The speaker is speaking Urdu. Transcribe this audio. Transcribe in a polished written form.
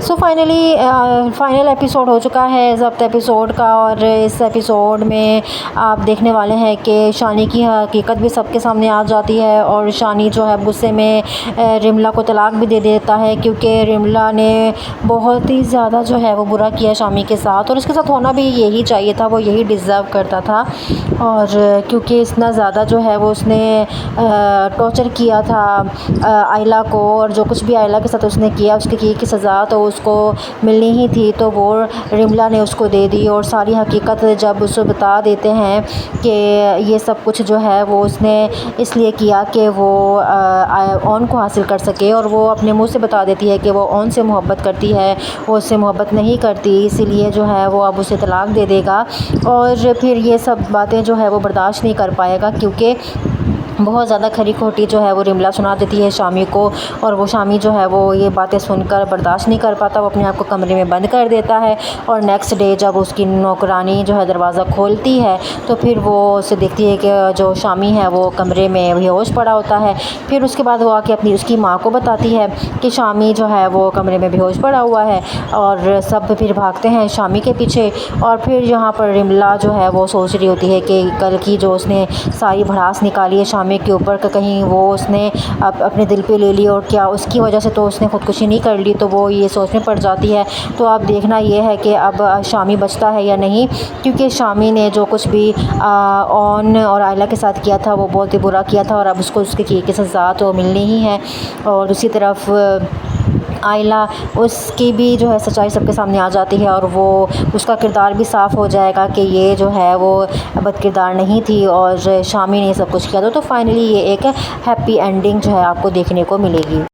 سو فائنل ایپیسوڈ ہو چکا ہے ضبط ایپیسوڈ کا، اور اس ایپیسوڈ میں آپ دیکھنے والے ہیں کہ شانی کی حقیقت بھی سب کے سامنے آ جاتی ہے، اور شانی جو ہے غصے میں رملا کو طلاق بھی دے دیتا ہے، کیونکہ رملا نے بہت ہی زیادہ جو ہے وہ برا کیا شامی کے ساتھ، اور اس کے ساتھ ہونا بھی یہی چاہیے تھا، وہ یہی ڈیزرو کرتا تھا، اور کیونکہ اتنا زیادہ جو ہے وہ اس نے ٹارچر کیا تھا آئلہ کو، اور جو کچھ بھی آئلہ کے ساتھ اس نے کیا اس کی سزا تو اس کو ملنی ہی تھی، تو وہ رملا نے اس کو دے دی، اور ساری حقیقت جب اسے بتا دیتے ہیں کہ یہ سب کچھ جو ہے وہ اس نے اس لیے کیا کہ وہ اون کو حاصل کر سکے، اور وہ اپنے منہ سے بتا دیتی ہے کہ وہ اون سے محبت کرتی ہے، وہ اس سے محبت نہیں کرتی، اسی لیے جو ہے وہ اب اسے طلاق دے دے گا، اور پھر یہ سب باتیں جو ہے وہ برداشت نہیں کر پائے گا، کیونکہ بہت زیادہ کھری کھوٹی جو ہے وہ رملا سنا دیتی ہے شامی کو، اور وہ شامی جو ہے وہ یہ باتیں سن کر برداشت نہیں کر پاتا، وہ اپنے آپ کو کمرے میں بند کر دیتا ہے، اور نیکسٹ ڈے جب اس کی نوکرانی جو ہے دروازہ کھولتی ہے تو پھر وہ اسے دیکھتی ہے کہ جو شامی ہے وہ کمرے میں بے ہوش پڑا ہوتا ہے، پھر اس کے بعد وہ آ کے اس کی ماں کو بتاتی ہے کہ شامی جو ہے وہ کمرے میں بے ہوش پڑا ہوا ہے، اور سب پھر بھاگتے ہیں شامی کے پیچھے، اور پھر یہاں پر رملا جو ہے وہ سوچ رہی ہوتی ہے کہ کل کی جو اس نے ساری بھڑاس نکالی ہے شامی کے اوپر کہ کہیں وہ اس نے اپنے دل پہ لے لی، اور کیا اس کی وجہ سے تو اس نے خودکشی نہیں کر لی، تو وہ یہ سوچ میں پڑ جاتی ہے، تو اب دیکھنا یہ ہے کہ اب شامی بچتا ہے یا نہیں، کیونکہ شامی نے جو کچھ بھی اون اور آئلہ کے ساتھ کیا تھا وہ بہت ہی برا کیا تھا، اور اب اس کو اس کے کیے کی سزا تو ملنی ہی ہے، اور دوسری طرف آئلہ اس کی بھی جو ہے سچائی سب کے سامنے آ جاتی ہے، اور وہ اس کا کردار بھی صاف ہو جائے گا کہ یہ جو ہے وہ بد کردار نہیں تھی، اور شامی نے سب کچھ کیا تھا، تو فائنلی یہ ایک ہیپی اینڈنگ جو ہے آپ کو دیکھنے کو ملے گی۔